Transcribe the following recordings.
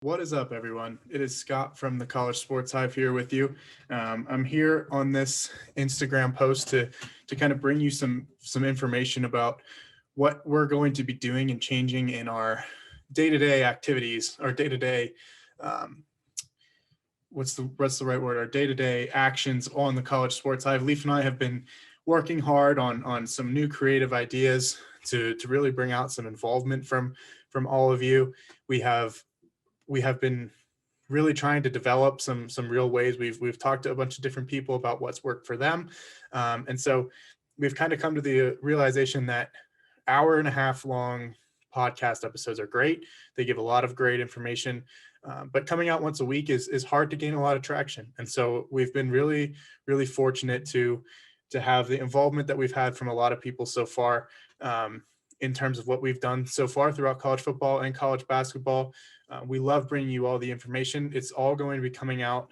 What is up, everyone? It is Scott from the College Sports Hive here with you. I'm here on this Instagram post to kind of bring you some information about what we're going to be doing and changing in our day-to-day activities, our day-to-day um, what's the right word? Our day-to-day actions on the College Sports Hive. Leaf and I have been working hard on some new creative ideas to really bring out some involvement from all of you. We have we have been really trying to develop some real ways. We've talked to a bunch of different people about what's worked for them, and so we've kind of come to the realization that hour and a half long podcast episodes are great. They give a lot of great information, but coming out once a week is hard to gain a lot of traction. And so we've been really fortunate to have the involvement that we've had from a lot of people so far. In terms of what we've done so far throughout college football and college basketball. We love bringing you all the information. It's all going to be coming out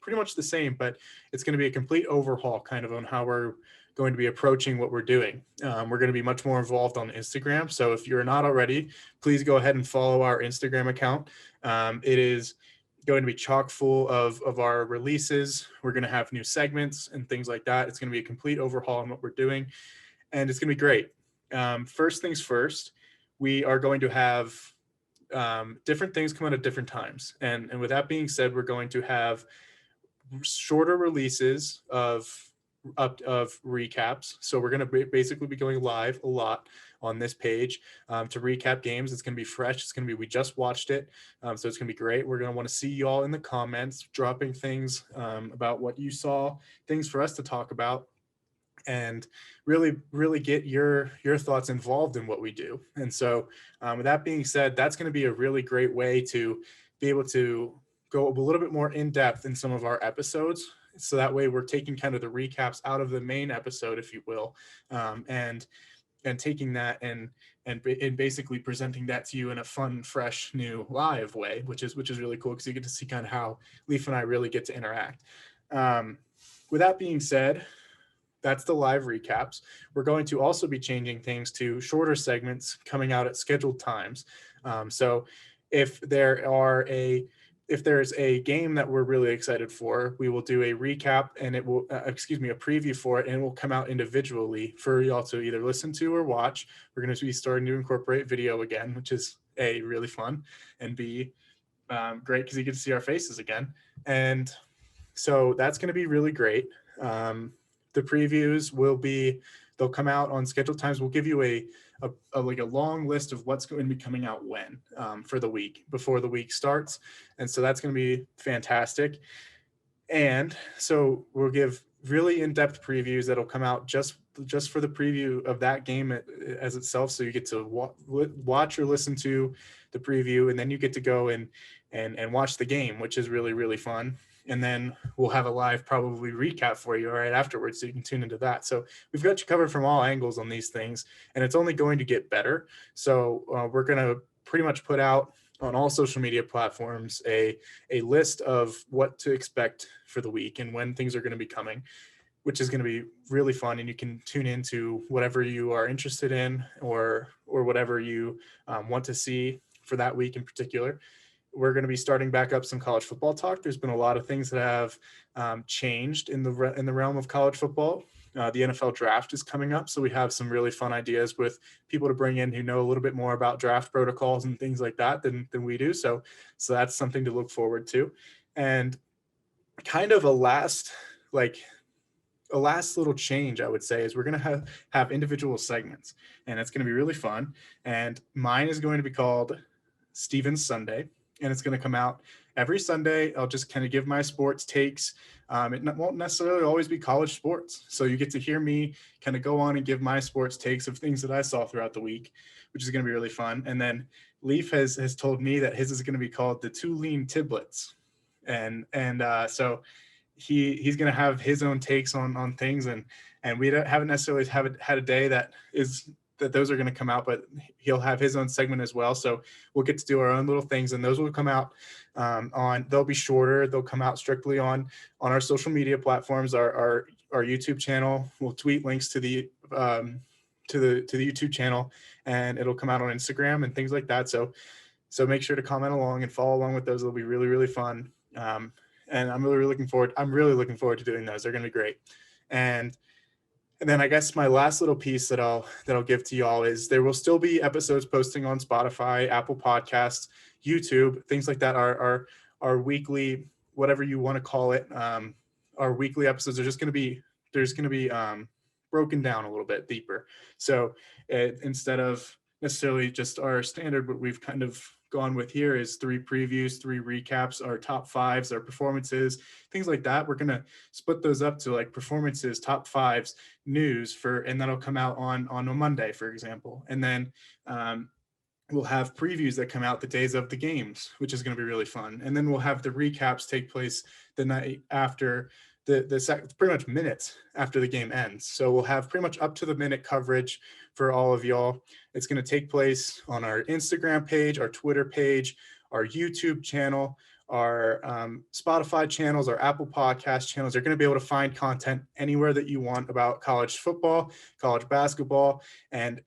pretty much the same, but it's going to be a complete overhaul kind of on how we're going to be approaching what we're doing. We're going to be much more involved on Instagram. So if you're not already, please go ahead and follow our Instagram account. It is going to be chock full of our releases. We're going to have new segments and things like that. It's going to be a complete overhaul on what we're doing, and it's going to be great. First things first, we are going to have different things come out at different times. And with that being said, we're going to have shorter releases of recaps. So we're going to basically be going live a lot on this page to recap games. It's going to be fresh. It's going to be, we just watched it. So it's going to be great. We're going to want to see you all in the comments, dropping things about what you saw, things for us to talk about, and really get your thoughts involved in what we do. And so with that being said, that's going to be a really great way to be able to go a little bit more in depth in some of our episodes. So that way we're taking kind of the recaps out of the main episode, if you will, and taking that and basically presenting that to you in a fun, fresh, new live way, which is really cool because you get to see kind of how Leaf and I really get to interact. With that being said, that's the live recaps. We're going to also be changing things to shorter segments coming out at scheduled times. So if there's a game that we're really excited for, we will do a recap and it will, a preview for it, and it will come out individually for y'all to either listen to or watch. We're going to be starting to incorporate video again, which is A, really fun, and B, great because you get to see our faces again. And so that's going to be really great. The previews they'll come out on scheduled times. We'll give you a long list of what's going to be coming out when for the week before the week starts. And so that's going to be fantastic. And so we'll give really in-depth previews that'll come out just for the preview of that game as itself. So you get to watch or listen to the preview, and then you get to go and watch the game, which is really fun. And then we'll have a live probably recap for you right afterwards, so you can tune into that. So we've got you covered from all angles on these things, and it's only going to get better. So we're going to pretty much put out on all social media platforms a list of what to expect for the week and when things are going to be coming, which is going to be really fun. And you can tune into whatever you are interested in or whatever you want to see for that week in particular. We're going to be starting back up some college football talk. There's been a lot of things that have changed in the realm of college football. The NFL draft is coming up, so we have some really fun ideas with people to bring in who know a little bit more about draft protocols and things like that than we do. So that's something to look forward to. And kind of a last little change, I would say, is we're going to have individual segments, and it's going to be really fun. And mine is going to be called Steven's Sunday, and it's going to come out every Sunday. I'll just kind of give my sports takes. It won't necessarily always be college sports. So you get to hear me kind of go on and give my sports takes of things that I saw throughout the week, which is going to be really fun. And then Leaf has told me that his is going to be called the Two Lean Tiblets. And so he's going to have his own takes on things. And we haven't necessarily had a day that those are going to come out, but he'll have his own segment as well. So we'll get to do our own little things, and those will come out they'll be shorter. They'll come out strictly on our social media platforms, our YouTube channel. We'll tweet links to the YouTube channel, and it'll come out on Instagram and things like that. So So make sure to comment along and follow along with those. It'll be really, really fun. And I'm really looking forward. I'm really looking forward to doing those. They're going to be great. And then I guess my last little piece that I'll give to y'all is there will still be episodes posting on Spotify, Apple Podcasts, YouTube, things like that. Our weekly, whatever you want to call it, our weekly episodes are just going to be broken down a little bit deeper. So instead of necessarily just our standard, what we've kind of gone with here is 3 previews, 3 recaps, our top fives, our performances, things like that. We're going to split those up to like performances, top fives, news and that'll come out on a Monday, for example. And then we'll have previews that come out the days of the games, which is going to be really fun. And then we'll have the recaps take place the night after pretty much minutes after the game ends. So we'll have pretty much up to the minute coverage for all of y'all. It's going to take place on our Instagram page, our Twitter page, our YouTube channel, our Spotify channels, our Apple Podcast channels. They're going to be able to find content anywhere that you want about college football, college basketball, and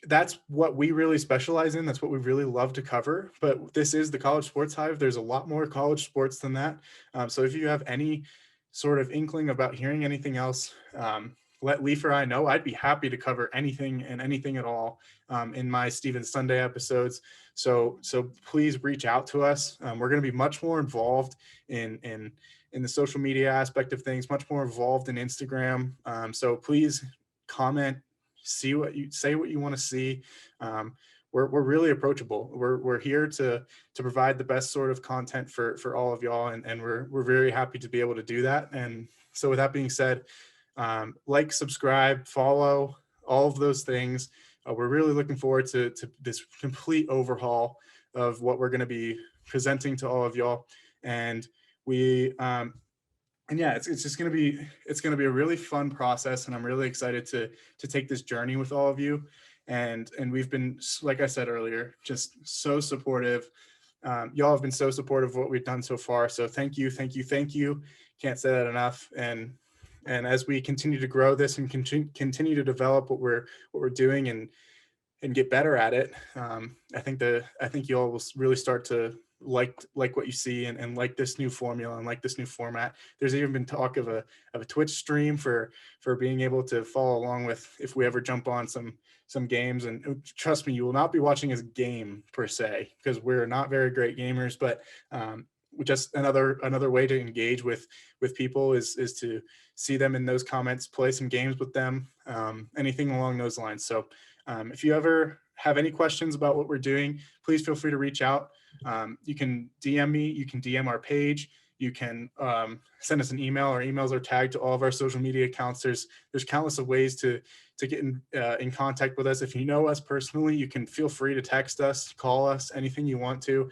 that's what we really specialize in. That's what we really love to cover. But this is the College Sports Hive. There's a lot more college sports than that. So if you have any sort of inkling about hearing anything else, let Leaf or I know. I'd be happy to cover anything and anything at all in my Steven Sunday episodes. So please reach out to us. We're going to be much more involved in the social media aspect of things, much more involved in Instagram. So please comment, say what you want to see. We're really approachable. We're here to provide the best sort of content for all of y'all, and we're very happy to be able to do that. And so with that being said, like, subscribe, follow, all of those things. We're really looking forward to this complete overhaul of what we're going to be presenting to all of y'all. And and yeah, it's just going to be a really fun process, and I'm really excited to take this journey with all of you. And we've been, like I said earlier, just so supportive. Y'all have been so supportive of what we've done so far. So thank you. Can't say that enough. And as we continue to grow this and continue to develop what we're doing and get better at it, I think you all will really start to like what you see and like this new formula and like this new format. There's even been talk of a Twitch stream for being able to follow along with if we ever jump on some games. And trust me, you will not be watching as game per se, because we're not very great gamers, but just another way to engage with people is to see them in those comments, play some games with them, anything along those lines. So if you ever have any questions about what we're doing, please feel free to reach out. You can DM me, you can DM our page, you can send us an email. Our emails are tagged to all of our social media accounts. There's countless of ways to get in contact with us. If you know us personally, you can feel free to text us, call us, anything you want to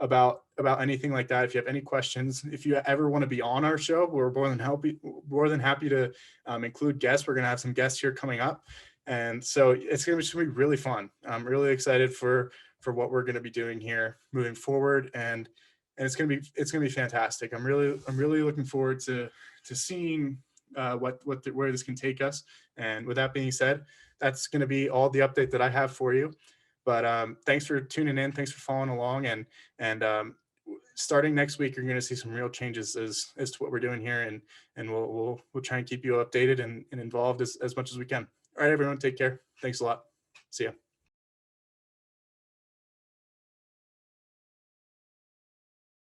about anything like that. If you have any questions, if you ever want to be on our show, we're more than happy to include guests. We're going to have some guests here coming up. And so it's going to be really fun. I'm really excited for what we're going to be doing here moving forward. And it's going to be fantastic. I'm really looking forward to seeing where this can take us. And with that being said, that's going to be all the update that I have for you. But thanks for tuning in. Thanks for following along. And starting next week, you're going to see some real changes as to what we're doing here. And we'll try and keep you updated and involved as much as we can. All right, everyone, take care. Thanks a lot. See ya.